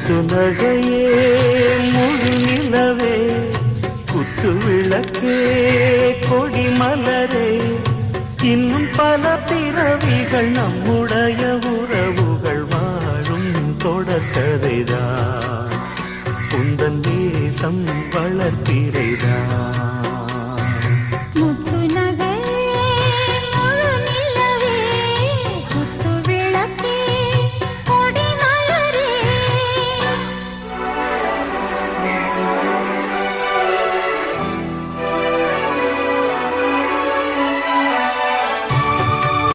முத்து நகையே முழு நிலவே குத்து விளக்கே கொடி மலரே இன்னும் பல பிறவிகள் நம்முடைய உறவுகள் வாழும் தொடர்கதைதான் உந்தன் நேசம் வளர்த்திரைதான்